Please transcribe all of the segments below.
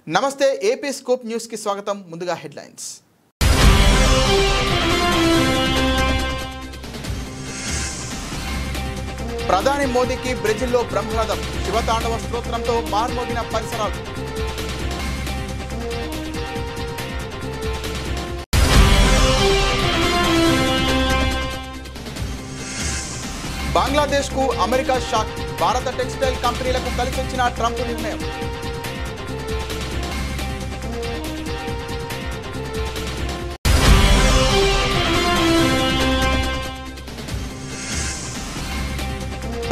నమస్తే AP scoop news కి స్వాగతం. ముందుగా హెడ్లైన్స్. ప్రధాని మోదీకి బ్రెజిల్లో బ్రహ్మరథం, శివతాండవ స్తోత్రంతో మార్మోగిన పరిసరాలు. బంగ్లాదేశ్కు అమెరికా షాక్, భారత టెక్స్టైల్ కంపెనీలకు కలిసొచ్చిన ట్రంప్ నిర్ణయం.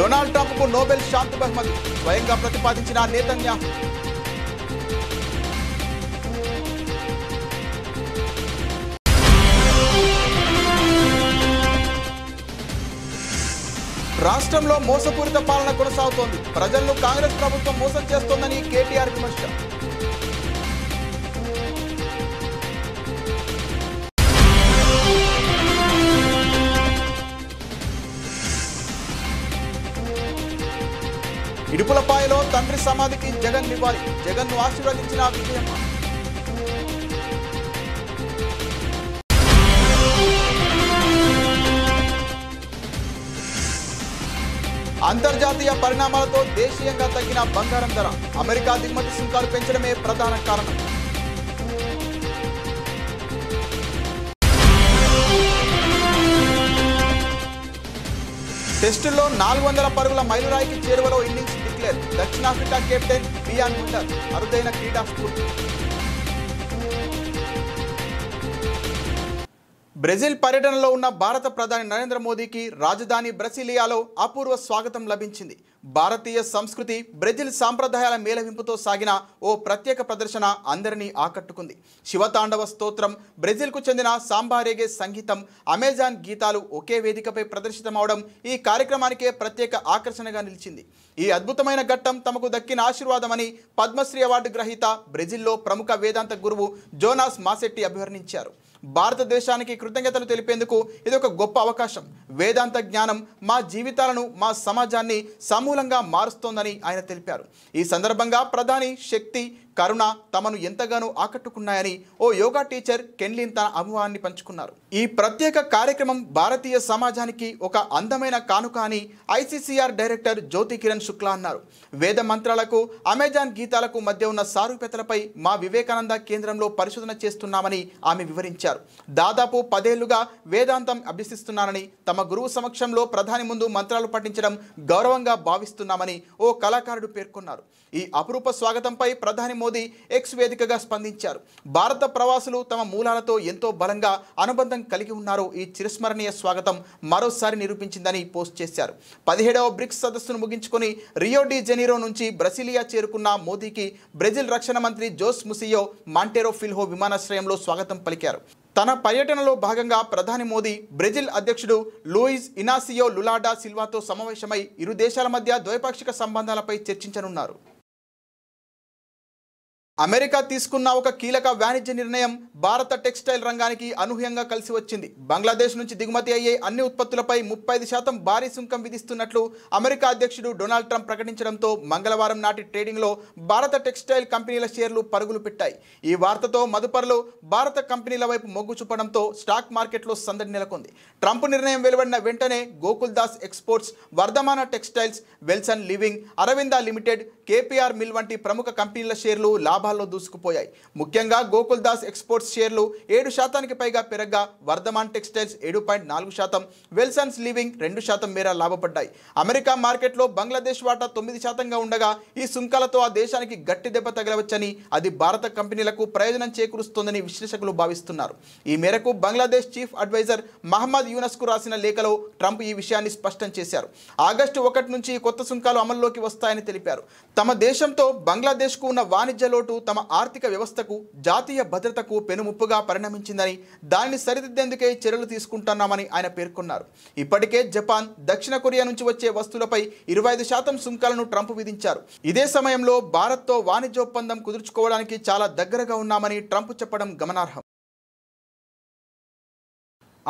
డొనాల్డ్ ట్రంప్కు నోబెల్ శాంతి బహుమతి, స్వయంగా ప్రతిపాదించిన నేతన్యాహు. రాష్ట్రంలో మోసపూరిత పాలన కొనసాగుతోంది, ప్రజలను కాంగ్రెస్ ప్రభుత్వం మోసం చేస్తోందని కేటీఆర్ విమర్శ. ఇడుపులపాయలో తండ్రి సమాధికి జగన్ నివాళి, జగన్ను ఆశీర్వదించిన విజయమ్మ. అంతర్జాతీయ పరిణామాలతో దేశీయంగా తగ్గిన బంగారం ధర, అమెరికా దిగుమతి సుంకాలు పెంచడమే ప్రధాన కారణం. టెస్టుల్లో 400 పరుగుల మైలురాయికి చేరువలో ఇన్నింగ్స్ డిక్లేర్, దక్షిణాఫ్రికా కెప్టెన్ బియాన్ ముండర్ అరుదైన క్రీడా స్ఫూర్తి. బ్రెజిల్ పర్యటనలో ఉన్న భారత ప్రధాని నరేంద్ర మోదీకి రాజధాని బ్రసీలియాలో అపూర్వ స్వాగతం లభించింది. భారతీయ సంస్కృతి, బ్రెజిల్ సాంప్రదాయాల మేళవింపుతో సాగిన ఓ ప్రత్యేక ప్రదర్శన అందరినీ ఆకట్టుకుంది. శివతాండవ స్తోత్రం, బ్రెజిల్కు చెందిన సాంబారేగే సంగీతం, అమెజాన్ గీతాలు ఒకే వేదికపై ప్రదర్శితమవడం ఈ కార్యక్రమానికే ప్రత్యేక ఆకర్షణగా నిలిచింది. ఈ అద్భుతమైన ఘట్టం తమకు దక్కిన ఆశీర్వాదమని పద్మశ్రీ అవార్డు గ్రహీత, బ్రెజిల్లో ప్రముఖ వేదాంత గురువు జోనాస్ మాసెట్టి అభివర్ణించారు. భారతదేశానికి కృతజ్ఞతలు తెలిపేందుకు ఇదొక గొప్ప అవకాశం. వేదాంత జ్ఞానం మా జీవితాలను, మా సమాజాన్ని సమూలంగా మారుస్తోందని ఆయన తెలిపారు. ఈ సందర్భంగా ప్రధాని శక్తి, కరుణ తమను ఎంతగానో ఆకట్టుకున్నాయని ఓ యోగా టీచర్ కెన్లిన్ తన అనుభవాన్ని పంచుకున్నారు. ఈ ప్రత్యేక కార్యక్రమం భారతీయ సమాజానికి ఒక అందమైన కానుక అని ఐసీసీఆర్ డైరెక్టర్ జ్యోతి కిరణ్ శుక్లా అన్నారు. వేద మంత్రాలకు, అమెజాన్ గీతాలకు మధ్య ఉన్న సారూప్యతలపై మా వివేకానంద కేంద్రంలో పరిశోధన చేస్తున్నామని ఆమె వివరించారు. దాదాపు 10 ఏళ్లుగా వేదాంతం అభ్యసిస్తున్నానని, తమ గురువు సమక్షంలో ప్రధాని ముందు మంత్రాలు పఠించడం గౌరవంగా భావిస్తున్నామని ఓ కళాకారుడు పేర్కొన్నారు. ఈ అపురూప స్వాగతంపై ప్రధాని మోదీ ఎక్స్ వేదికగా స్పందించారు. భారత ప్రవాసులు తమ మూలాలతో ఎంతో బలంగా అనుబంధం కలిగి ఉన్నారో ఈ చిరస్మరణీయ స్వాగతం మరోసారి నిరూపించిందని పోస్ట్ చేశారు. 17వ బ్రిక్స్ సదస్సును ముగించుకొని రియో డి జెనీరో నుంచి బ్రసీలియా చేరుకున్న మోదీకి బ్రెజిల్ రక్షణ మంత్రి జోస్ ముసియో మాంటెరో ఫిల్హో విమానాశ్రయంలో స్వాగతం పలికారు. తన పర్యటనలో భాగంగా ప్రధాని మోదీ బ్రెజిల్ అధ్యక్షుడు లూయిజ్ ఇనాసియో లులా డా సిల్వాతో సమావేశమై ఇరు దేశాల మధ్య ద్వైపాక్షిక సంబంధాలపై చర్చించనున్నారు. అమెరికా తీసుకున్న ఒక కీలక వాణిజ్య నిర్ణయం భారత టెక్స్టైల్ రంగానికి అనూహ్యంగా కలిసి వచ్చింది. బంగ్లాదేశ్ నుంచి దిగుమతి అయ్యే అన్ని ఉత్పత్తులపై 35% భారీ సుంకం విధిస్తున్నట్లు అమెరికా అధ్యక్షుడు డొనాల్డ్ ట్రంప్ ప్రకటించడంతో మంగళవారం నాటి ట్రేడింగ్లో భారత టెక్స్టైల్ కంపెనీల షేర్లు పరుగులు పెట్టాయి. ఈ వార్తతో మదుపరులు భారత కంపెనీల వైపు మొగ్గు చూపడంతో స్టాక్ మార్కెట్లో సందడి నెలకొంది. ట్రంప్ నిర్ణయం వెలువడిన వెంటనే Gokul Das exports, Vardhman textiles, Welspun living, Arvind limited, KPR mill వంటి ప్రముఖ కంపెనీల షేర్లు లాభాల్లో దూసుకుపోయాయి. ముఖ్యంగా గోకుల్ దాస్ ఎక్స్పోర్ట్స్ షేర్లు 7% పైగా పెరగ్గా, వర్ధమాన్ టెక్స్టైల్స్ 7.4%, వెల్సన్స్ లివింగ్ 2% మేర లాభపడ్డాయి. అమెరికా మార్కెట్లో బంగ్లాదేశ్ వాటా 9%గా ఉండగా ఈ సుంకాలతో ఆ దేశానికి గట్టి దెబ్బ తగలవచ్చని, అది భారత కంపెనీలకు ప్రయోజనం చేకూరుస్తోందని విశ్లేషకులు భావిస్తున్నారు. ఈ మేరకు బంగ్లాదేశ్ చీఫ్ అడ్వైజర్ మహమ్మద్ యూనస్కు రాసిన లేఖలో ట్రంప్ ఈ విషయాన్ని స్పష్టం చేశారు. ఆగస్టు 1 నుంచి కొత్త సుంకాలు అమల్లోకి వస్తాయని తెలిపారు. తమ దేశంతో బంగ్లాదేశ్కు ఉన్న వాణిజ్య లోటు తమ ఆర్థిక వ్యవస్థకు, జాతీయ భద్రతకు పెనుముప్పుగా పరిణమించిందని, దానిని సరిదిద్దేందుకే చర్యలు తీసుకుంటున్నామని ఆయన పేర్కొన్నారు. ఇప్పటికే జపాన్, దక్షిణ కొరియా నుంచి వచ్చే వస్తువులపై 25% సుంకాలను ట్రంప్ విధించారు. ఇదే సమయంలో భారత్తో వాణిజ్య ఒప్పందం కుదుర్చుకోవడానికి చాలా దగ్గరగా ఉన్నామని ట్రంప్ చెప్పడం గమనార్హం.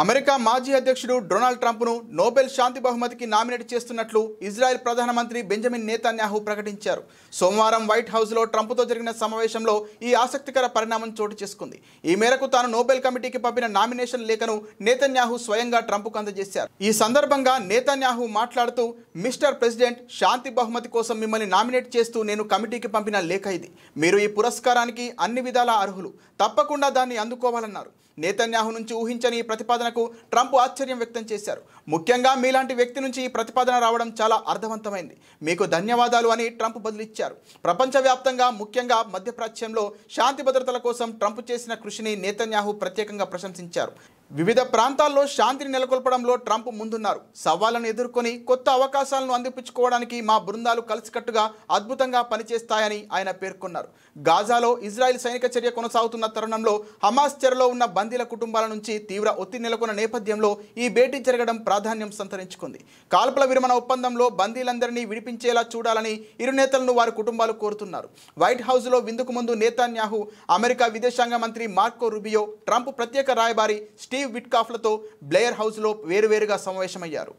అమెరికా మాజీ అధ్యక్షుడు డొనాల్డ్ ట్రంప్ను నోబెల్ శాంతి బహుమతికి నామినేట్ చేస్తున్నట్లు ఇజ్రాయెల్ ప్రధానమంత్రి బెంజమిన్ నేతన్యాహు ప్రకటించారు. సోమవారం వైట్ హౌస్లో ట్రంప్తో జరిగిన సమావేశంలో ఈ ఆసక్తికర పరిణామం చోటు చేసుకుంది. ఈ మేరకు తాను నోబెల్ కమిటీకి పంపిన నామినేషన్ లేఖను నేతన్యాహు స్వయంగా ట్రంప్కు అందజేశారు. ఈ సందర్భంగా నేతన్యాహు మాట్లాడుతూ, మిస్టర్ ప్రెసిడెంట్, శాంతి బహుమతి కోసం మిమ్మల్ని నామినేట్ చేస్తూ నేను కమిటీకి పంపిన లేఖ ఇది. మీరు ఈ పురస్కారానికి అన్ని విధాలా అర్హులు. తప్పకుండా దాన్ని అందుకోవాలన్నారు. నేతన్యాహు నుంచి ఊహించని ఈ ప్రతిపాదనకు ట్రంప్ ఆశ్చర్యం వ్యక్తం చేశారు. ముఖ్యంగా మీలాంటి వ్యక్తి నుంచి ఈ ప్రతిపాదన రావడం చాలా అర్థవంతమైంది. మీకు ధన్యవాదాలు అని ట్రంప్ బదులిచ్చారు. ప్రపంచవ్యాప్తంగా ముఖ్యంగా మధ్యప్రాచ్యంలో శాంతి భద్రతల కోసం ట్రంప్ చేసిన కృషిని నేతన్యాహు ప్రత్యేకంగా ప్రశంసించారు. వివిధ ప్రాంతాల్లో శాంతిని నెలకొల్పడంలో ట్రంప్ ముందున్నారు. సవాళ్లను ఎదుర్కొని కొత్త అవకాశాలను అందిపుచ్చుకోవడానికి మా బృందాలు కలిసికట్టుగా అద్భుతంగా పనిచేస్తాయని ఆయన పేర్కొన్నారు. గాజాలో ఇజ్రాయెల్ సైనిక చర్య కొనసాగుతున్న తరుణంలో హమాస్ చెరలో ఉన్న బందీల కుటుంబాల నుంచి తీవ్ర ఒత్తిడి నెలకొన్న నేపథ్యంలో ఈ భేటీ జరగడం ప్రాధాన్యం సంతరించుకుంది. కాల్పుల విరమణ ఒప్పందంలో బందీలందరినీ విడిపించేలా చూడాలని ఇరు నేతలను వారి కుటుంబాలు కోరుతున్నారు. వైట్ హౌస్లో విందుకు ముందు నేతన్యాహు అమెరికా విదేశాంగ మంత్రి మార్కో రూబియో, ట్రంప్ ప్రత్యేక రాయబారి స్టీవ్ విట్కాఫ్లతో బ్లేయర్ హౌస్లో వేరువేరుగా సమావేశమయ్యారు.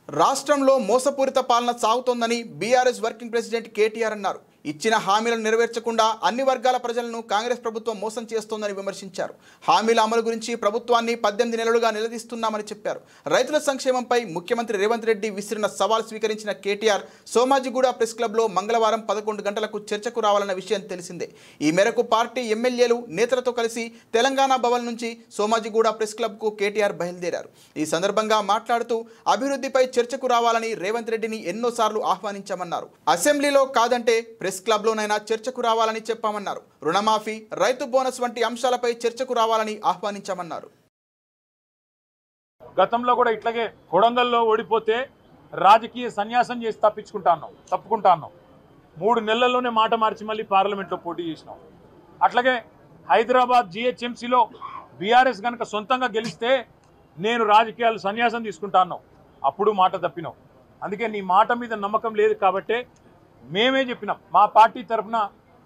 రాష్ట్రంలో మోసపూరిత పాలన సాగుతోందని బీఆర్ఎస్ వర్కింగ్ ప్రెసిడెంట్ కేటీఆర్ అన్నారు. ఇచ్చిన హామీలను నెరవేర్చకుండా అన్ని వర్గాల ప్రజలను కాంగ్రెస్ ప్రభుత్వం మోసం చేస్తోందని విమర్శించారు. హామీల అమలు గురించి ప్రభుత్వాన్ని 18 నెలలుగా నిలదీస్తున్నామని చెప్పారు. రైతుల సంక్షేమంపై ముఖ్యమంత్రి రేవంత్ రెడ్డి విసిరిన సవాల్ స్వీకరించిన కేటీఆర్ సోమాజిగూడ ప్రెస్ క్లబ్లో మంగళవారం 11 గంటలకు చర్చకు రావాలన్న విషయం తెలిసిందే. ఈ మేరకు పార్టీ ఎమ్మెల్యేలు నేతలతో కలిసి తెలంగాణ భవన్ నుంచి సోమాజిగూడ ప్రెస్ క్లబ్కు కేటీఆర్ బయలుదేరారు. ఈ సందర్భంగా మాట్లాడుతూ అభివృద్ధిపై చర్చకు రావాలని రేవంత్ రెడ్డిని ఎన్నోసార్లు ఆహ్వానించామన్నారు. అసెంబ్లీలో కాదంటే ప్రెస్ క్లబ్లోనైనా చర్చకు రావాలని చెప్పామన్నారు. రుణమాఫీ, రైతు బోనస్ వంటి అంశాలపై చర్చకు రావాలని ఆహ్వానించామన్నారు. గతంలో కూడా ఇట్లాగే కొడంగల్లో ఓడిపోతే రాజకీయ సన్యాసం చేసి తప్పుకుంటాను 3 నెలల్లోనే మాట మార్చి మళ్ళీ పార్లమెంట్లో పోటీ చేసినాం. అట్లాగే హైదరాబాద్ జిహెచ్ఎంసీలో బీఆర్ఎస్ కనుక సొంతంగా గెలిస్తే నేను రాజకీయాలు సన్యాసం తీసుకుంటాను, అప్పుడు మాట తప్పినాం. అందుకే నీ మాట మీద నమ్మకం లేదు కాబట్టే మేమే చెప్పినాం, మా పార్టీ తరఫున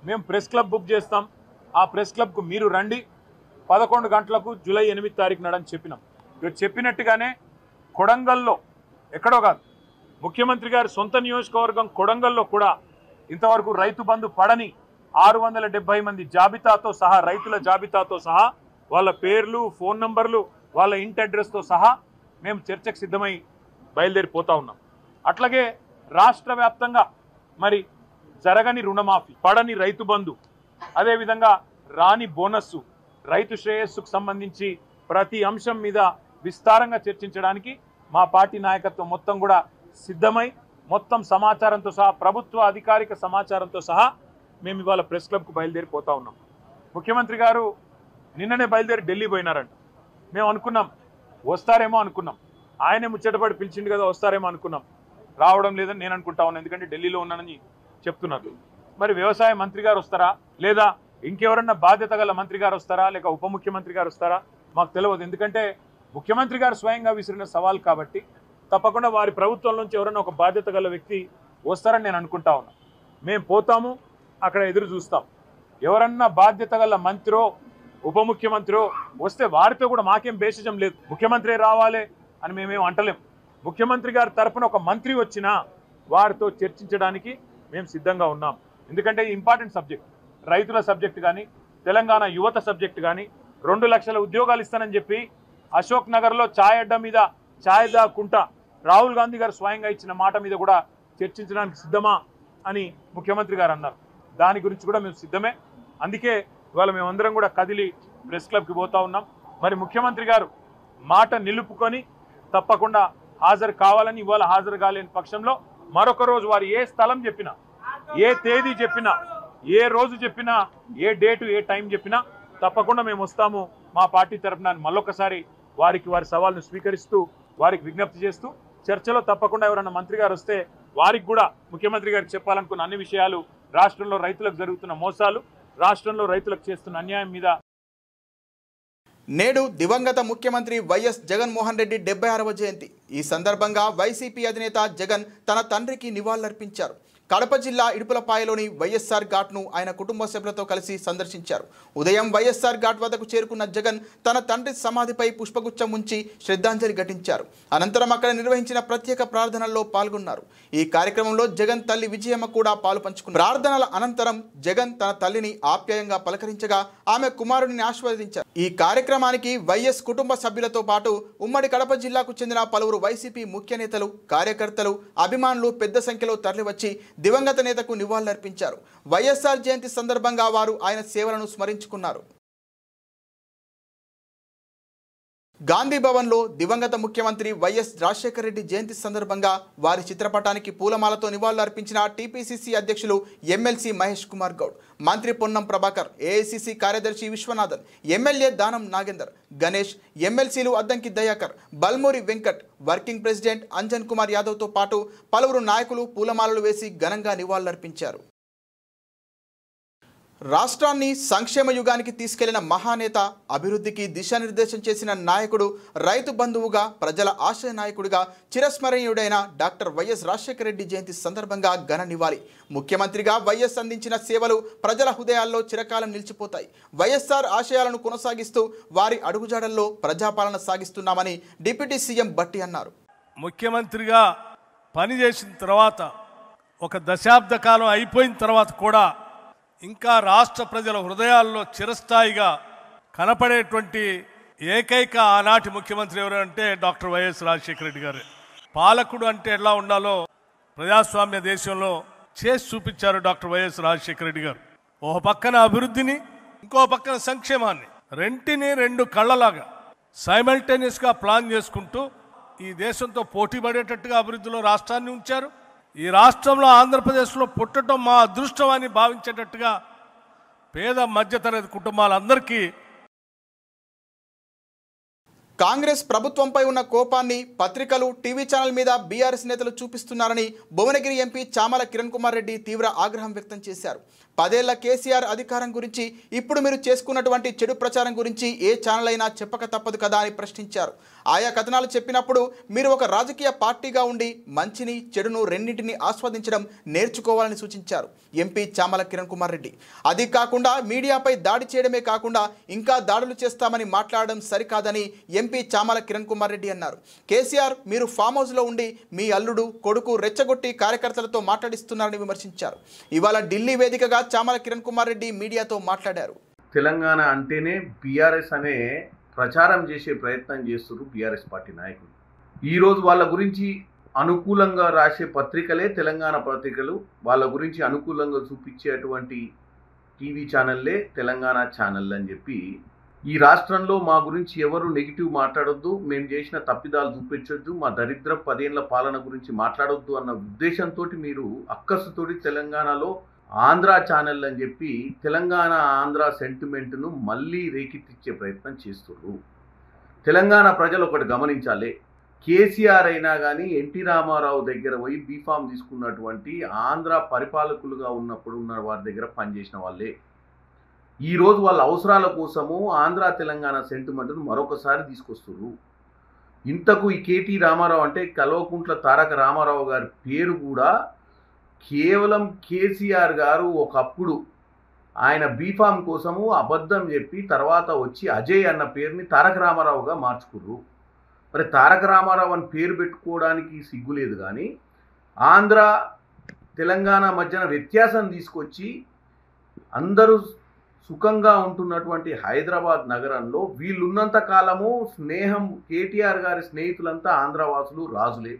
మేము ప్రెస్ క్లబ్ బుక్ చేస్తాం, ఆ ప్రెస్ క్లబ్కు మీరు రండి 11 గంటలకు జూలై 8 తారీఖు నాడని చెప్పినాం. ఇవి చెప్పినట్టుగానే కొడంగల్లో ఎక్కడో కాదు, ముఖ్యమంత్రి గారి సొంత నియోజకవర్గం కొడంగల్లో కూడా ఇంతవరకు రైతు బంధు పడని 670 మంది జాబితాతో సహా, రైతుల జాబితాతో సహా, వాళ్ళ పేర్లు, ఫోన్ నంబర్లు, వాళ్ళ ఇంటి అడ్రస్తో సహా మేము చర్చకు సిద్ధమై బయలుదేరిపోతా ఉన్నాం. అట్లాగే రాష్ట్ర వ్యాప్తంగా మరి జరగని రుణమాఫీ, పడని రైతు బంధు, అదేవిధంగా రాని బోనస్సు, రైతు శ్రేయస్సుకు సంబంధించి ప్రతి అంశం మీద విస్తారంగా చర్చించడానికి మా పార్టీ నాయకత్వం మొత్తం కూడా సిద్ధమై మొత్తం సమాచారంతో సహా, ప్రభుత్వ అధికారిక సమాచారంతో సహా మేము ఇవాళ ప్రెస్ క్లబ్కు బయలుదేరిపోతా ఉన్నాం. ముఖ్యమంత్రి గారు నిన్ననే బయలుదేరి ఢిల్లీ పోయినారంట. మేము అనుకున్నాం వస్తారేమో అనుకున్నాం, ఆయనే ముచ్చటపడి పిలిచిండు కదా వస్తారేమో అనుకున్నాం. రావడం లేదని నేను అనుకుంటా ఉన్నాను, ఎందుకంటే ఢిల్లీలో ఉన్నానని చెప్తున్నారు. మరి వ్యవసాయ మంత్రి గారు వస్తారా, లేదా ఇంకెవరన్నా బాధ్యత గల మంత్రి గారు వస్తారా, లేక ఉప ముఖ్యమంత్రి గారు వస్తారా మాకు తెలియదు. ఎందుకంటే ముఖ్యమంత్రి గారు స్వయంగా విసిరిన సవాల్ కాబట్టి తప్పకుండా వారి ప్రభుత్వం నుంచి ఎవరన్నా ఒక బాధ్యత గల వ్యక్తి వస్తారని నేను అనుకుంటా ఉన్నాను. మేము పోతాము, అక్కడ ఎదురు చూస్తాం. ఎవరన్నా బాధ్యత గల మంత్రో ఉప ముఖ్యమంత్రో వస్తే వారితో కూడా మాకేం భేషజం లేదు. ముఖ్యమంత్రి రావాలి అని మేమేం అంటలేం. ముఖ్యమంత్రి గారి తరఫున ఒక మంత్రి వచ్చినా వారితో చర్చించడానికి మేము సిద్ధంగా ఉన్నాం. ఎందుకంటే ఇంపార్టెంట్ సబ్జెక్ట్, రైతుల సబ్జెక్ట్ కానీ, తెలంగాణ యువత సబ్జెక్ట్ కానీ, 2 లక్షల ఉద్యోగాలు ఇస్తానని చెప్పి అశోక్ నగర్లో ఛాయ్ అడ్డా మీద ఛాయ్ దాక్కుంటా రాహుల్ గాంధీ గారు స్వయంగా ఇచ్చిన మాట మీద కూడా చర్చించడానికి సిద్ధమా అని ముఖ్యమంత్రి గారు అన్నారు. దాని గురించి కూడా మేము సిద్ధమే. అందుకే ఇవాళ మేమందరం కూడా కదిలి ప్రెస్ క్లబ్కి పోతా ఉన్నాం. మరి ముఖ్యమంత్రి గారు మాట నిలుపుకొని తప్పకుండా హాజరు కావాలని, ఇవాళ హాజరు కాలేని పక్షంలో మరొక రోజు వారు ఏ స్థలం చెప్పినా, ఏ తేదీ చెప్పినా, ఏ రోజు చెప్పినా, ఏ డేటు ఏ టైం చెప్పినా తప్పకుండా మేము వస్తాము మా పార్టీ తరఫున మళ్ళొకసారి వారి సవాల్ను స్వీకరిస్తూ వారికి విజ్ఞప్తి చేస్తూ చర్చలో తప్పకుండా ఎవరైనా మంత్రి గారు వస్తే వారికి కూడా ముఖ్యమంత్రి గారికి చెప్పాలనుకున్న అన్ని విషయాలు, రాష్ట్రంలో రైతులకు జరుగుతున్న మోసాలు, రాష్ట్రంలో రైతులకు చేస్తున్న అన్యాయం మీద. నేడు దివంగత ముఖ్యమంత్రి వైఎస్ జగన్మోహన్ రెడ్డి 76వ జయంతి. ఈ సందర్భంగా వైసీపీ అధినేత జగన్ తన తండ్రికి నివాళులర్పించారు. కడప జిల్లా ఇడుపులపాయలోని వైఎస్ఆర్ ఘాట్ను ఆయన కుటుంబ సభ్యులతో కలిసి సందర్శించారు. ఉదయం వైఎస్ఆర్ ఘాట్ వద్దకు చేరుకున్న జగన్ తన తండ్రి సమాధిపై పుష్పగుచ్చం ఉంచి శ్రద్ధాంజలి ఘటించారు. అనంతరం అక్కడ నిర్వహించిన ప్రత్యేక ప్రార్థనల్లో పాల్గొన్నారు. ఈ కార్యక్రమంలో జగన్ తల్లి విజయమ్మ కూడా పాలుపంచుకున్నారు. ప్రార్థనల అనంతరం జగన్ తన తల్లిని ఆప్యాయంగా పలకరించగా ఆమె కుమారుడిని ఆశీర్వదించారు. ఈ కార్యక్రమానికి వైఎస్ కుటుంబ సభ్యులతో పాటు ఉమ్మడి కడప జిల్లాకు చెందిన పలువురు వైసీపీ ముఖ్య నేతలు, కార్యకర్తలు, అభిమానులు పెద్ద సంఖ్యలో తరలివచ్చి దివంగత నేతకు నివాళులర్పించారు. వైఎస్ఆర్ జయంతి సందర్భంగా వారు ఆయన సేవలను స్మరించుకున్నారు. గాంధీ భవన్లో దివంగత ముఖ్యమంత్రి వైఎస్ రాజశేఖర రెడ్డి జయంతి సందర్భంగా వారి చిత్రపటానికి పూలమాలతో నివాళులర్పించిన టీపీసీసీ అధ్యక్షులు ఎమ్మెల్సీ మహేష్ కుమార్ గౌడ్, మంత్రి పొన్నం ప్రభాకర్, ఏఐసీసీ కార్యదర్శి విశ్వనాథన్, ఎమ్మెల్యే దానం నాగేందర్, గణేష్, ఎమ్మెల్సీలు అద్దంకి దయాకర్, బల్మూరి వెంకట్, వర్కింగ్ ప్రెసిడెంట్ అంజన్ కుమార్ యాదవ్తో పాటు పలువురు నాయకులు పూలమాలలు వేసి ఘనంగా నివాళులర్పించారు. రాష్ట్రాన్ని సంక్షేమ యుగానికి తీసుకెళ్లిన మహానేత, అభివృద్ధికి దిశానిర్దేశం చేసిన నాయకుడు, రైతు బంధువుగా, ప్రజల ఆశయ నాయకుడిగా చిరస్మరణీయుడైన డాక్టర్ వైఎస్ రాజశేఖర రెడ్డి జయంతి సందర్భంగా ఘన నివాళి. ముఖ్యమంత్రిగా వైఎస్ అందించిన సేవలు ప్రజల హృదయాల్లో చిరకాలం నిలిచిపోతాయి. వైఎస్ఆర్ ఆశయాలను కొనసాగిస్తూ వారి అడుగుజాడల్లో ప్రజాపాలన సాగిస్తున్నామని డిప్యూటీ సీఎం భట్టి అన్నారు. ముఖ్యమంత్రిగా పనిచేసిన తర్వాత ఒక దశాబ్ద కాలం అయిపోయిన తర్వాత కూడా ఇంకా రాష్ట్ర ప్రజల హృదయాల్లో చిరస్థాయిగా కనపడేటువంటి ఏకైక ఆనాటి ముఖ్యమంత్రి ఎవరంటే డాక్టర్ వైఎస్ రాజశేఖర రెడ్డి గారు. పాలకుడు అంటే ఎలా ఉండాలో ప్రజాస్వామ్య దేశంలో చేసి చూపించారు డాక్టర్ వైఎస్ రాజశేఖర రెడ్డి గారు. ఒక పక్కన అభివృద్ధిని, ఇంకో పక్కన సంక్షేమాన్ని, రెంటిని రెండు కళ్ళలాగా సైమల్టేనియస్గా ప్లాన్ చేసుకుంటూ ఈ దేశంతో పోటీ పడేటట్టుగా అభివృద్ధిలో రాష్ట్రాన్ని ఉంచారు. ఈ రాష్ట్రంలో, ఆంధ్రప్రదేశ్లో పుట్టడం మా అదృష్టం అని భావించేటట్టుగా పేద మధ్యతరగతి కుటుంబాలందరికీ కాంగ్రెస్ ప్రభుత్వంపై ఉన్న కోపాన్ని పత్రికలు, టీవీ ఛానల్ మీద బీఆర్ఎస్ నేతలు చూపిస్తున్నారని భువనగిరి ఎంపీ చామల కిరణ్ కుమార్ రెడ్డి తీవ్ర ఆగ్రహం వ్యక్తం చేశారు. 10 ఏళ్ల కేసీఆర్ అధికారం గురించి, ఇప్పుడు మీరు చేసుకున్నటువంటి చెడు ప్రచారం గురించి ఏ ఛానల్ అయినా చెప్పక తప్పదు కదా అని ప్రశ్నించారు. ఆయా కథనాలు చెప్పినప్పుడు మీరు ఒక రాజకీయ పార్టీగా ఉండి మంచిని, చెడును రెండింటినీ ఆస్వాదించడం నేర్చుకోవాలని సూచించారు ఎంపీ చామల కిరణ్ కుమార్ రెడ్డి. అది కాకుండా మీడియాపై దాడి చేయడమే కాకుండా ఇంకా దాడులు చేస్తామని మాట్లాడడం సరికాదని ఎంపీ చామల కిరణ్ కుమార్ రెడ్డి అన్నారు. కేసీఆర్ మీరు ఫామ్ హౌస్లో ఉండి మీ అల్లుడు, కొడుకు రెచ్చగొట్టి కార్యకర్తలతో మాట్లాడిస్తున్నారని విమర్శించారు. ఇవాళ ఢిల్లీ వేదికగా చామల కిరణ్ కుమార్ రెడ్డి మీడియాతో మాట్లాడారు. తెలంగాణ అంటేనే బీఆర్ఎస్ అనే ప్రచారం చేసే ప్రయత్నం చేస్తున్నారు బీఆర్ఎస్ పార్టీ నాయకులు. ఈరోజు వాళ్ళ గురించి అనుకూలంగా రాసే పత్రికలే తెలంగాణ పత్రికలు, వాళ్ళ గురించి అనుకూలంగా చూపించేటువంటి టీవీ ఛానళ్ళే తెలంగాణ ఛానల్ అని చెప్పి, ఈ రాష్ట్రంలో మా గురించి ఎవరు నెగిటివ్ మాట్లాడొద్దు, మేము చేసిన తప్పిదాలు చూపించొద్దు, మా దరిద్ర 10 ఏళ్ల పాలన గురించి మాట్లాడొద్దు అన్న ఉద్దేశంతో మీరు అక్కసుతోటి తెలంగాణలో ఆంధ్ర ఛానల్ అని చెప్పి తెలంగాణ ఆంధ్ర సెంటిమెంట్ను మళ్ళీ రేకెత్తిచ్చే ప్రయత్నం చేస్తున్నారు. తెలంగాణ ప్రజలు ఒకటి గమనించాలి, కేసీఆర్ అయినా కానీ ఎన్టీ రామారావు దగ్గర పోయి బీఫామ్ తీసుకున్నటువంటి ఆంధ్ర పరిపాలకులుగా ఉన్నప్పుడు ఉన్న వారి దగ్గర పనిచేసిన వాళ్ళే. ఈరోజు వాళ్ళ అవసరాల కోసము ఆంధ్ర తెలంగాణ సెంటిమెంట్ను మరొకసారి తీసుకొస్తున్నారు. ఇంతకు ఈ కేటీ రామారావు అంటే కల్వకుంట్ల తారక రామారావు గారి పేరు కూడా కేవలం కేసీఆర్ గారు ఒకప్పుడు ఆయన బీఫామ్ కోసము అబద్ధం చెప్పి తర్వాత వచ్చి అజయ్ అన్న పేరుని తారక రామారావుగా మార్చుకుర్రు. మరి తారక రామారావు అని పేరు పెట్టుకోవడానికి సిగ్గులేదు, కానీ ఆంధ్ర తెలంగాణ మధ్యన వ్యత్యాసం తీసుకొచ్చి అందరూ సుఖంగా ఉంటున్నటువంటి హైదరాబాద్ నగరంలో వీళ్ళున్నంత కాలము స్నేహం, కేటీఆర్ గారి స్నేహితులంతా ఆంధ్రవాసులు, రాజులే.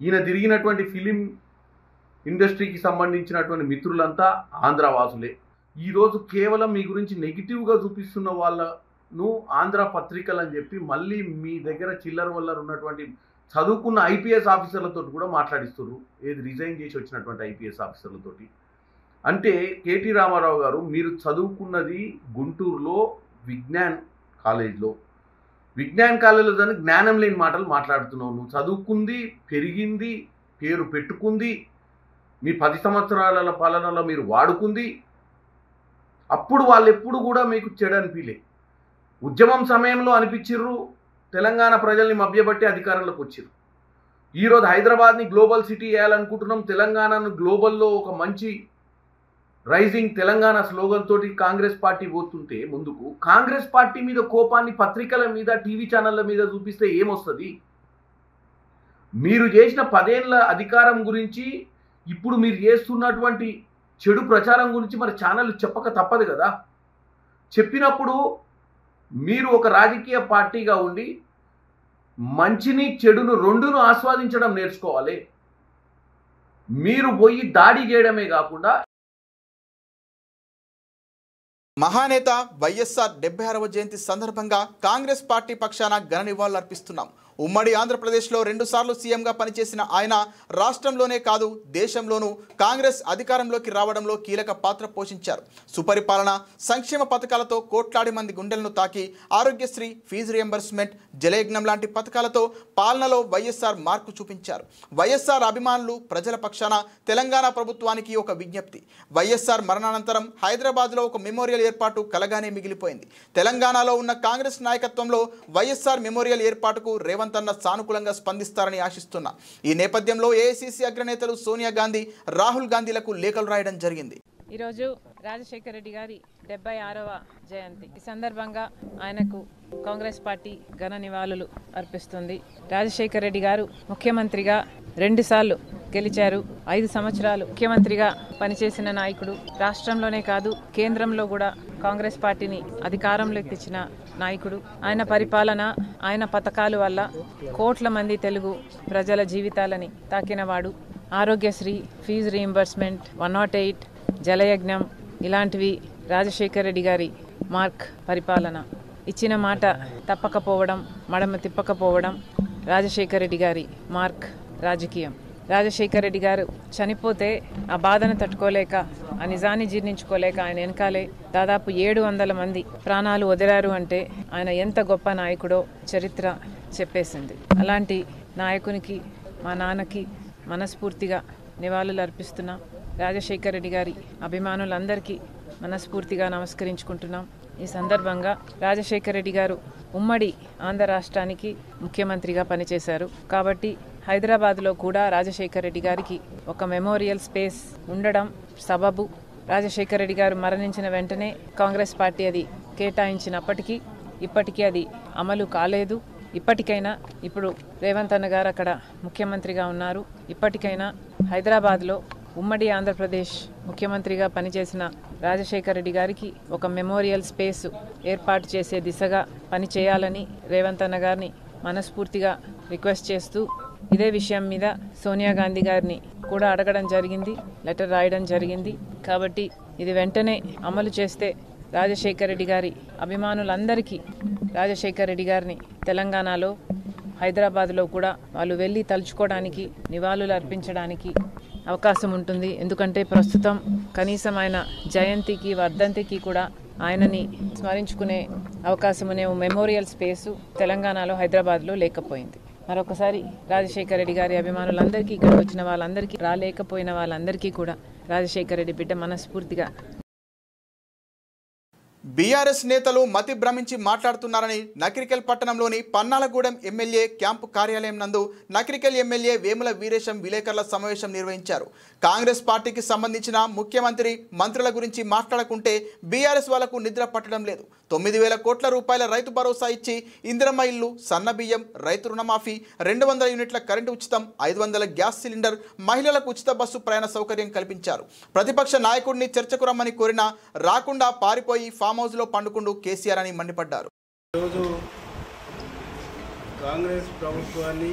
ఈయన తిరిగినటువంటి ఫిలిం ఇండస్ట్రీకి సంబంధించినటువంటి మిత్రులంతా ఆంధ్రవాసులే. ఈరోజు కేవలం మీ గురించి నెగిటివ్గా చూపిస్తున్న వాళ్ళను ఆంధ్ర పత్రికలు అని చెప్పి మళ్ళీ మీ దగ్గర చిల్లర వల్ల ఉన్నటువంటి చదువుకున్న ఐపీఎస్ ఆఫీసర్లతో కూడా మాట్లాడిస్తున్నారు. ఏది రిజైన్ చేసి వచ్చినటువంటి ఐపీఎస్ ఆఫీసర్లతోటి. అంటే కేటీ రామారావు గారు, మీరు చదువుకున్నది గుంటూరులో విజ్ఞాన్ కాలేజ్లో దాన్ని జ్ఞానం లేని మాటలు మాట్లాడుతున్నావు. నువ్వు చదువుకుంది, పెరిగింది, పేరు పెట్టుకుంది, మీ 10 సంవత్సరాల పాలనలో మీరు వాడుకుంది. అప్పుడు వాళ్ళు ఎప్పుడు కూడా మీకు చెడు అనిపించలే. ఉద్యమం సమయంలో అనిపించిర్రు, తెలంగాణ ప్రజల్ని మభ్యపెట్టి అధికారంలోకి వచ్చిర్రు. ఈరోజు హైదరాబాద్ని గ్లోబల్ సిటీ చేయాలనుకుంటున్నాం, తెలంగాణను గ్లోబల్లో ఒక మంచి రైజింగ్ తెలంగాణ స్లోగన్ తోటి కాంగ్రెస్ పార్టీ పోతుంటే ముందుకు కాంగ్రెస్ పార్టీ మీద కోపాన్ని పత్రికల మీద టీవీ ఛానళ్ళ మీద చూపిస్తే ఏమొస్తుంది? మీరు చేసిన 10 ఏళ్ల అధికారం గురించి, ఇప్పుడు మీరు చేస్తున్నటువంటి చెడు ప్రచారం గురించి మరి ఛానళ్ళు చెప్పక తప్పదు కదా. చెప్పినప్పుడు మీరు ఒక రాజకీయ పార్టీగా ఉండి మంచిని చెడును రెండును ఆస్వాదించడం నేర్చుకోవాలి. మీరు పోయి దాడి చేయడమే కాకుండా. మహానేత వైఎస్ఆర్ 76వ జయంతి సందర్భంగా కాంగ్రెస్ పార్టీ పక్షాన ఘన నివాళులర్పిస్తున్నాం. ఉమ్మడి ఆంధ్రప్రదేశ్లో 2 సార్లు సీఎంగా పనిచేసిన ఆయన రాష్ట్రంలోనే కాదు దేశంలోనూ కాంగ్రెస్ అధికారంలోకి రావడంలో కీలక పాత్ర పోషించారు. సుపరిపాలన, సంక్షేమ పథకాలతో కోట్లాది మంది గుండెలను తాకి ఆరోగ్యశ్రీ, ఫీజు రియంబర్స్మెంట్, జలయజ్ఞం లాంటి పథకాలతో పాలనలో వైఎస్ఆర్ మార్కు చూపించారు. వైఎస్ఆర్ అభిమానులు ప్రజల పక్షాన తెలంగాణ ప్రభుత్వానికి ఒక విజ్ఞప్తి. వైఎస్ఆర్ మరణానంతరం హైదరాబాద్లో ఒక మెమోరియల్ ఏర్పాటు కలగానే మిగిలిపోయింది. తెలంగాణలో ఉన్న కాంగ్రెస్ నాయకత్వంలో వైఎస్ఆర్ మెమోరియల్ ఏర్పాటుకు రేవంత్ అన్న సానుకూలంగా స్పందిస్తారని ఆశిస్తున్నా. ఈ నేపథ్యంలో ఏఐసీసీ అగ్రనేతలు సోనియా గాంధీ, రాహుల్ గాంధీలకు లేఖలు రాయడం జరిగింది. ఈరోజు రాజశేఖర రెడ్డి గారి 76వ జయంతి. ఈ సందర్భంగా ఆయనకు కాంగ్రెస్ పార్టీ ఘన నివాళులు అర్పిస్తుంది. రాజశేఖర రెడ్డి గారు ముఖ్యమంత్రిగా 2 సార్లు గెలిచారు. 5 సంవత్సరాలు ముఖ్యమంత్రిగా పనిచేసిన నాయకుడు. రాష్ట్రంలోనే కాదు కేంద్రంలో కూడా కాంగ్రెస్ పార్టీని అధికారంలోకి తెచ్చిన నాయకుడు. ఆయన పరిపాలన, ఆయన పథకాల వల్ల కోట్ల మంది తెలుగు ప్రజల జీవితాలని తాకినవాడు. ఆరోగ్యశ్రీ, ఫీజు రీయింబర్స్మెంట్, 108, జలయజ్ఞం ఇలాంటివి రాజశేఖర రెడ్డి గారి మార్క్ పరిపాలన. ఇచ్చిన మాట తప్పకపోవడం, మడమ తిప్పకపోవడం రాజశేఖర రెడ్డి గారి మార్క్ రాజకీయం. రాజశేఖర రెడ్డి గారు చనిపోతే ఆ బాధను తట్టుకోలేక, ఆ నిజాన్ని జీర్ణించుకోలేక ఆయన వెనకాలే దాదాపు 700 మంది ప్రాణాలు వదిలారు అంటే ఆయన ఎంత గొప్ప నాయకుడో చరిత్ర చెప్పేసింది. అలాంటి నాయకునికి, మా నాన్నకి మనస్ఫూర్తిగా నివాళులు అర్పిస్తున్నాం. రాజశేఖర రెడ్డి గారి అభిమానులందరికీ మనస్ఫూర్తిగా నమస్కరించుకుంటున్నాం. ఈ సందర్భంగా రాజశేఖర రెడ్డి గారు ఉమ్మడి ఆంధ్ర రాష్ట్రానికి ముఖ్యమంత్రిగా పనిచేశారు కాబట్టి హైదరాబాద్లో కూడా రాజశేఖర రెడ్డి గారికి ఒక మెమోరియల్ స్పేస్ ఉండడం సబబు. రాజశేఖర రెడ్డి గారు మరణించిన వెంటనే కాంగ్రెస్ పార్టీ అది కేటాయించినప్పటికీ ఇప్పటికీ అది అమలు కాలేదు. ఇప్పటికైనా, ఇప్పుడు రేవంత్ అన్న గారు అక్కడ ముఖ్యమంత్రిగా ఉన్నారు, ఇప్పటికైనా హైదరాబాద్లో ఉమ్మడి ఆంధ్రప్రదేశ్ ముఖ్యమంత్రిగా పనిచేసిన రాజశేఖర రెడ్డి గారికి ఒక మెమోరియల్ స్పేస్ ఏర్పాటు చేసే దిశగా పనిచేయాలని రేవంత్ అన్న గారిని మనస్ఫూర్తిగా రిక్వెస్ట్ చేస్తూ, ఇదే విషయం మీద సోనియా గాంధీ గారిని కూడా అడగడం జరిగింది, లెటర్ రాయడం జరిగింది. కాబట్టి ఇది వెంటనే అమలు చేస్తే రాజశేఖర రెడ్డి గారి అభిమానులందరికీ రాజశేఖర రెడ్డి గారిని తెలంగాణలో, హైదరాబాద్లో కూడా వాళ్ళు వెళ్ళి తలుచుకోవడానికి, నివాళులు అర్పించడానికి అవకాశం ఉంటుంది. ఎందుకంటే ప్రస్తుతం కనీసం ఆయన జయంతికి, వర్ధంతికి కూడా ఆయనని స్మరించుకునే అవకాశం మెమోరియల్ స్పేసు తెలంగాణలో, హైదరాబాద్లో లేకపోయింది. మరొకసారి రాజశేఖర రెడ్డి గారి అభిమానులందరికీ, ఇక్కడ వచ్చిన వాళ్ళందరికీ, రాలేకపోయిన వాళ్ళందరికీ కూడా రాజశేఖర రెడ్డి బిడ్డ మనస్ఫూర్తిగా. బీఆర్ఎస్ నేతలు మతి భ్రమించి మాట్లాడుతున్నారని నకిరికల్ పట్టణంలోని పన్నాలగూడెం ఎమ్మెల్యే క్యాంపు కార్యాలయం నందు నకిరికల్ ఎమ్మెల్యే వేముల వీరేశం విలేకరుల సమావేశం నిర్వహించారు. కాంగ్రెస్ పార్టీకి సంబంధించిన ముఖ్యమంత్రి, మంత్రుల గురించి మాట్లాడకుంటే బీఆర్ఎస్ వాళ్లకు నిద్ర పట్టడం లేదు. 9,000 కోట్ల రూపాయల రైతు భరోసా ఇచ్చి ఇందిరమ్మ ఇల్లు, సన్నబియ్యం, రైతు రుణమాఫీ, 200 యూనిట్ల కరెంటు ఉచితం, 500 గ్యాస్ సిలిండర్, మహిళలకు ఉచిత బస్సు ప్రయాణ సౌకర్యం కల్పించారు. ప్రతిపక్ష నాయకుడిని చర్చకు రమ్మని కోరినా రాకుండా పారిపోయి ఫామ్ హౌస్లో పండుకుంటూ కేసీఆర్ అని మండిపడ్డారు. ఈరోజు కాంగ్రెస్ ప్రభుత్వాన్ని,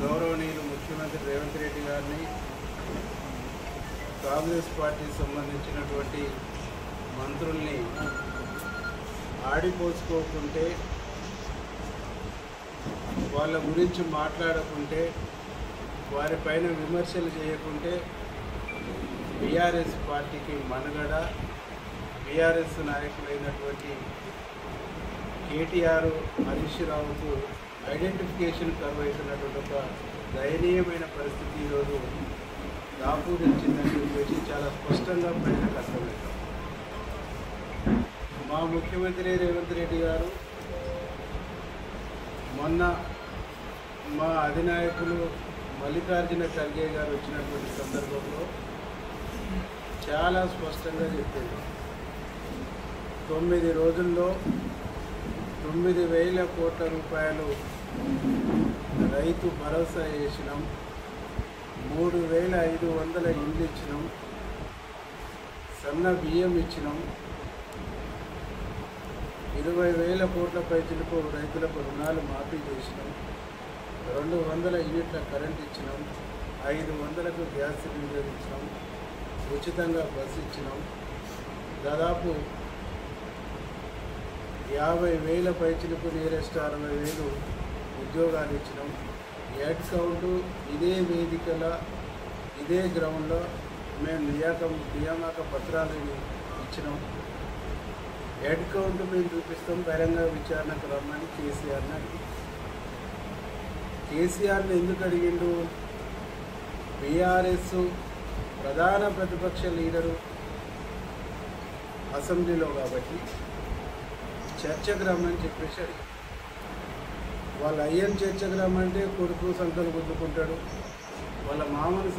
గౌరవనీయులు ముఖ్యమంత్రి రేవంత్ రెడ్డి గారిని, కాంగ్రెస్ పార్టీకి సంబంధించినటువంటి మంత్రుల్ని ఆడిపోసుకోకుంటే, వాళ్ళ గురించి మాట్లాడకుంటే, వారిపైన విమర్శలు చేయకుంటే బీఆర్ఎస్ పార్టీకి మనుగడ, బీఆర్ఎస్ నాయకులైనటువంటి కేటీఆర్, హరీష్ రావుకు ఐడెంటిఫికేషన్ కరువైతున్నటువంటి ఒక దయనీయమైన పరిస్థితి ఈరోజు దాపూరించిందని చెప్పేసి చాలా స్పష్టంగా ప్రజలకు అర్థమవుతాం. మా ముఖ్యమంత్రి రేవంత్ రెడ్డి గారు మొన్న మా అధినాయకులు మల్లికార్జున ఖర్గే గారు వచ్చినటువంటి సందర్భంలో చాలా స్పష్టంగా చెప్పింది. 9 రోజుల్లో 9,000 కోట్ల రూపాయలు రైతు భరోసా చేసినాం, 3,500 ఇండ్లు ఇచ్చినాం, సన్న బియ్యం ఇచ్చినాం, 20,000 కోట్ల పైచిలకు రైతులకు రుణాలు మాఫీ చేసినాం, 200 యూనిట్ల కరెంట్ ఇచ్చినాం, 500కు గ్యాస్ సిలిండర్ ఇచ్చినాం, ఉచితంగా బస్సు ఇచ్చినాం, దాదాపు 50,000 పైచిలకు నియరెస్ట్ 60,000 ఉద్యోగాలు ఇచ్చినాం. హెడ్ కౌంట్ ఇదే వేదికల ఇదే గ్రౌండ్లో మేము నియామక పత్రాలను ఇచ్చినాం. హెడ్ కౌంట్ మేము చూపిస్తాం, బహిరంగ విచారణకు రమ్మని కేసీఆర్ని అడిగింది. కేసీఆర్ని ఎందుకు అడిగిండు? బీఆర్ఎస్ ప్రధాన ప్రతిపక్ష లీడరు అసెంబ్లీలో కాబట్టి చర్చకు రమ్మని చెప్పేసి అడిగారు. వాళ్ళ అయ్యని చర్చకు రమ్మంటే కొడుకు సంకలు గుద్దుకుంటాడు, వాళ్ళ మామను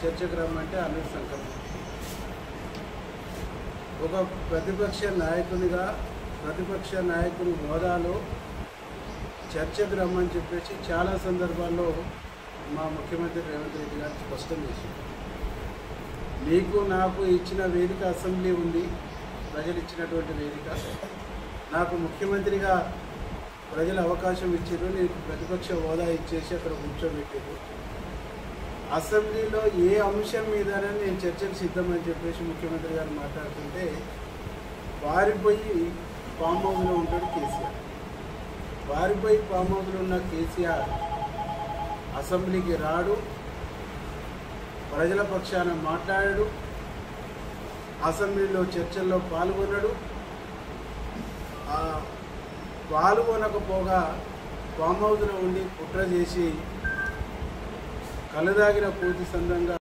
చర్చకు రమ్మంటే అల్లుడు సంకలు. ఒక ప్రతిపక్ష నాయకునిగా ప్రతిపక్ష నాయకుని హోదాలో చర్చకు రమ్మని చెప్పేసి చాలా సందర్భాల్లో మా ముఖ్యమంత్రి రేవంత్ రెడ్డి గారు స్పష్టం చేశారు. మీకు నాకు ఇచ్చిన వేదిక అసెంబ్లీ ఉంది, ప్రజలు ఇచ్చినటువంటి వేదిక. నాకు ముఖ్యమంత్రిగా ప్రజలు అవకాశం ఇచ్చారు, నీకు ప్రతిపక్ష హోదా ఇచ్చేసి అక్కడ కూర్చోబెట్టారు. అసెంబ్లీలో ఏ అంశం మీదనే నేను చర్చకు సిద్ధమని చెప్పేసి ముఖ్యమంత్రి గారు మాట్లాడుతుంటే వారిపోయి ఫామ్ హౌస్లో ఉంటాడు కేసీఆర్. వారిపోయి ఫామ్ హౌస్లో ఉన్న కేసీఆర్ అసెంబ్లీకి రాడు, ప్రజల పక్షాన మాట్లాడాడు, అసెంబ్లీలో చర్చల్లో పాల్గొన్నాడు. పాల్గొనకపోగా ఫామ్ హౌస్లో ఉండి కుట్ర చేసి కలదాగిన పూర్తి సందంగా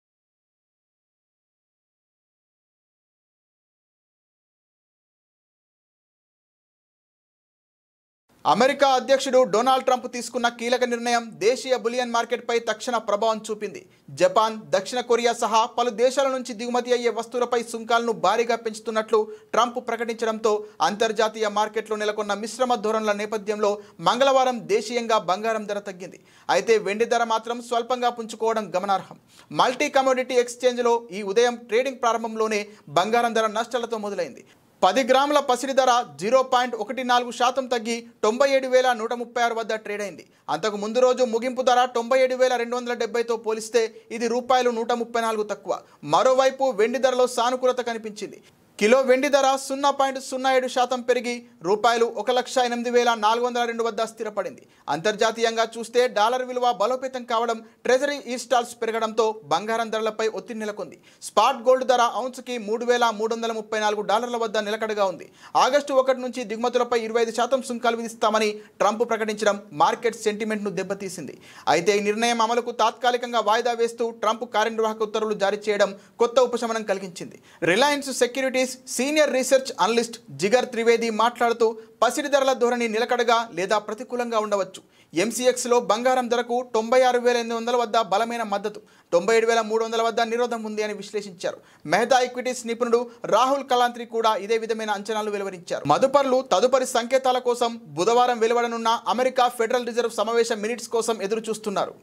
అమెరికా అధ్యక్షుడు డొనాల్డ్ ట్రంప్ తీసుకున్న కీలక నిర్ణయం దేశీయ బులియన్ మార్కెట్పై తక్షణ ప్రభావం చూపింది. జపాన్, దక్షిణ కొరియా సహా పలు దేశాల నుంచి దిగుమతి అయ్యే వస్తువులపై సుంకాలను భారీగా పెంచుతున్నట్లు ట్రంప్ ప్రకటించడంతో అంతర్జాతీయ మార్కెట్లో నెలకొన్న మిశ్రమ ధోరణుల నేపథ్యంలో మంగళవారం దేశీయంగా బంగారం ధర తగ్గింది. అయితే వెండి ధర మాత్రం స్వల్పంగా పుంజుకోవడం గమనార్హం. మల్టీ కమోడిటీ ఎక్స్చేంజ్లో ఈ ఉదయం ట్రేడింగ్ ప్రారంభంలోనే బంగారం ధర నష్టాలతో మొదలైంది. 10 గ్రాముల పసిడి ధర 0.14% తగ్గి 97,136 వద్ద ట్రేడ్ అయింది. అంతకు ముందు రోజు ముగింపు ధర 97,270తో పోలిస్తే ఇది రూపాయలు 134 తక్కువ. మరోవైపు వెండి ధరలో సానుకూలత కనిపించింది. కిలో వెండి ధర 0.07% పెరిగి రూపాయలు 1,08,402 వద్ద స్థిరపడింది. అంతర్జాతీయంగా చూస్తే డాలర్ విలువ బలోపేతం కావడం, ట్రెజరీ ఈ స్టాల్స్ పెరగడంతో బంగారం ధరలపై ఒత్తిడి నెలకొంది. స్పాట్ గోల్డ్ ధర ఔన్స్కి $3,334 వద్ద నిలకడగా ఉంది. ఆగస్టు 1 నుంచి దిగుమతులపై 25% సుంకాలు విధిస్తామని ట్రంప్ ప్రకటించడం మార్కెట్ సెంటిమెంట్ను దెబ్బతీసింది. అయితే ఈ నిర్ణయం అమలుకు తాత్కాలికంగా వాయిదా వేస్తూ ట్రంప్ కార్యనిర్వాహక ఉత్తర్వులు జారీ చేయడం కొత్త ఉపశమనం కలిగించింది. Reliance securities senior research analyst Jigar Trivedi మాట్లాడుతూ పసిడి ధరల ధోరణి నిలకడగా లేదా ప్రతికూలంగా ఉండవచ్చు. ఎంసీఎక్స్లో బంగారం ధరకు 96,800 వద్ద బలమైన మద్దతు, 97,300 వద్ద నిరోధం ఉంది అని విశ్లేషించారు. మెహతా ఈక్విటీస్ నిపుణుడు రాహుల్ కలాంత్రి కూడా ఇదే విధమైన అంచనాలు వెలువరించారు. మదుపర్లు తదుపరి సంకేతాల కోసం బుధవారం వెలువడనున్న అమెరికా ఫెడరల్ రిజర్వ్ సమావేశం మినిట్స్ కోసం ఎదురు చూస్తున్నారు.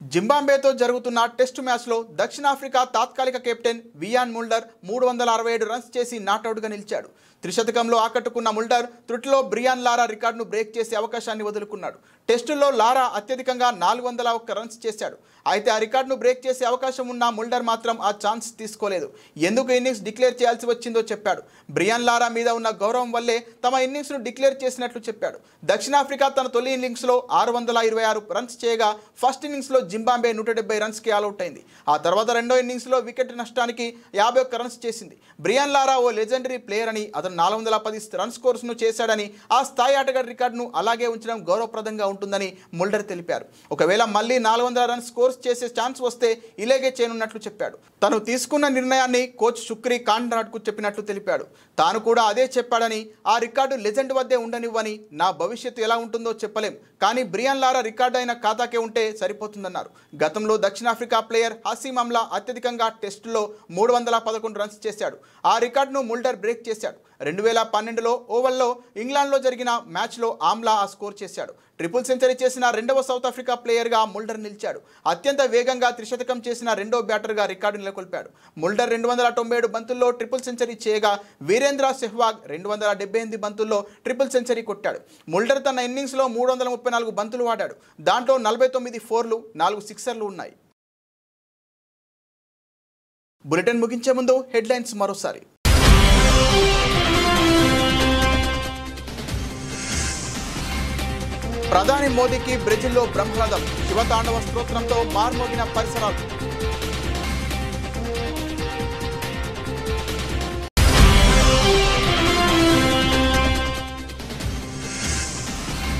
జింబాబ్వేతో జరుగుతున్న టెస్టు మ్యాచ్లో దక్షిణాఫ్రికా తాత్కాలిక కెప్టెన్ వియాన్ ముల్డర్ 367 రన్స్ చేసి నాటౌట్గా నిలిచాడు. త్రిశతకంలో ఆకట్టుకున్న ముల్డర్ త్రుటిలో బ్రియాన్ లారా రికార్డును బ్రేక్ చేసే అవకాశాన్ని వదులుకున్నాడు. టెస్టుల్లో లారా అత్యధికంగా 401 రన్స్ చేశాడు. అయితే ఆ రికార్డును బ్రేక్ చేసే అవకాశం ఉన్న ముల్డర్ మాత్రం ఆ ఛాన్స్ తీసుకోలేదు. ఎందుకు ఇన్నింగ్స్ డిక్లేర్ చేయాల్సి వచ్చిందో చెప్పాడు. బ్రియాన్ లారా మీద ఉన్న గౌరవం వల్లే తమ ఇన్నింగ్స్ను డిక్లేర్ చేసినట్లు చెప్పాడు. దక్షిణాఫ్రికా తన తొలి ఇన్నింగ్స్లో 626 రన్స్ చేయగా ఫస్ట్ ఇన్నింగ్స్లో జింబాబ్వే 170 రన్స్కి ఆల్అవుట్ అయింది. ఆ తర్వాత రెండో ఇన్నింగ్స్లో వికెట్ నష్టానికి 51 రన్స్ చేసింది. బ్రియాన్ లారా ఓ లెజెండరీ ప్లేయర్ అని, అతను 410 రన్ స్కోర్స్ను చేశాడని, ఆ స్థాయి ఆటగాడి రికార్డును అలాగే ఉంచడం గౌరవప్రదంగా ఉంటుంది. ఉంటుందని ముల్డర్ తెలిపారు. ఒకవేళ మళ్ళీ 400 రన్స్ స్కోర్ చేసే ఛాన్స్ వస్తే ఇలాగే చేయనున్నట్లు చెప్పాడు. తను తీసుకున్న నిర్ణయాన్ని కోచ్ శుక్రీ కాండ్రాడ్కు చెప్పినట్లు తెలిపాడు. తాను కూడా అదే చెప్పాడని, ఆ రికార్డు లెజెండ్ వద్దే ఉండనివ్వని, నా భవిష్యత్తు ఎలా ఉంటుందో చెప్పలేం, కానీ బ్రియాన్ లారా రికార్డు అయిన ఖాతాకే ఉంటే సరిపోతుందన్నారు. గతంలో దక్షిణాఫ్రికా ప్లేయర్ హసీమ్ అమ్లా అత్యధికంగా టెస్టులో 311 రన్స్ చేశాడు. ఆ రికార్డును ముల్డర్ బ్రేక్ చేశాడు. 2012లో ఓవల్లో ఇంగ్లాండ్లో జరిగిన మ్యాచ్లో ఆమ్లా ఆ స్కోర్ చేశాడు. ట్రిపుల్ సెంచరీ చేసిన రెండవ సౌత్ ఆఫ్రికా ప్లేయర్గా ముల్డర్ నిలిచాడు. అత్యంత వేగంగా త్రిశతకం చేసిన రెండో బ్యాటర్గా రికార్డు నెలకొల్పాడు. ముల్డర్ 297 బంతుల్లో ట్రిపుల్ సెంచరీ చేయగా వీరేంద్ర సెహ్వాగ్ 278 బంతుల్లో ట్రిపుల్ సెంచరీ కొట్టాడు. ముల్డర్ తన ఇన్నింగ్స్లో 334 బంతులు వాడాడు. దాంట్లో 49 ఫోర్లు, 4 సిక్సర్లు ఉన్నాయి. బులెటిన్ ముగించే ముందు హెడ్లైన్స్ మరోసారి. ప్రధాని మోదీకి బ్రెజిల్లో బ్రహ్మరథం, శివతాండవ స్తోత్రంతో మార్మోగిన పరిసరాలు.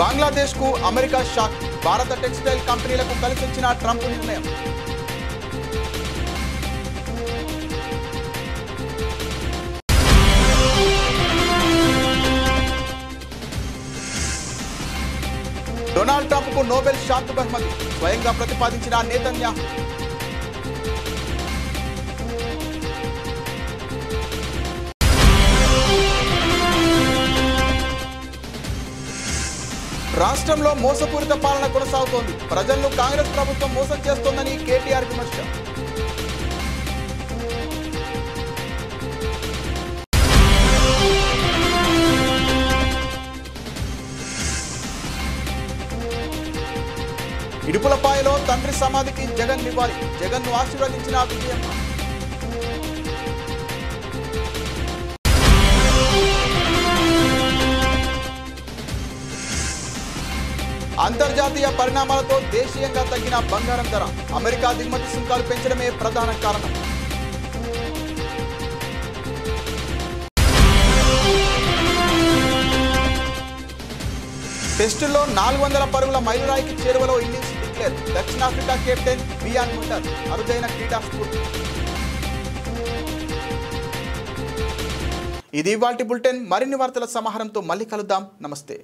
బంగ్లాదేశ్కు అమెరికా షాక్, భారత టెక్స్టైల్ కంపెనీలకు కలిసొచ్చిన ట్రంప్ నిర్ణయం. డొనాల్డ్ ట్రంప్కు నోబెల్ శాంతి బహుమతి, స్వయంగా ప్రతిపాదించిన నేతన్యాహు. రాష్ట్రంలో మోసపూరిత పాలన కొనసాగుతోంది, ప్రజలను కాంగ్రెస్ ప్రభుత్వం మోసం చేస్తోందని కేటీఆర్ విమర్శ. ఇడుపులపాయలో తండ్రి సమాధికి జగన్ నివాళి, జగన్ను ఆశీర్వదించిన విజయమ్మ. అంతర్జాతీయ పరిణామాలతో దేశీయంగా తగ్గిన బంగారం ధర, అమెరికా దిగుమతి సుంకాలు పెంచడమే ప్రధాన కారణం. టెస్టుల్లో 400 పరుగుల మైలురాయికి చేరువలో ఇన్నింగ్స్ డిక్లేర్, దక్షిణాఫ్రికా కెప్టెన్ బియాన్ ముల్డర్ అరుదైన క్రీడా స్ఫూర్తి. ఇది ఇవాల్టి బులెటిన్. మరిన్ని వార్తల సమాహారంతో మళ్ళీ కలుద్దాం. నమస్తే.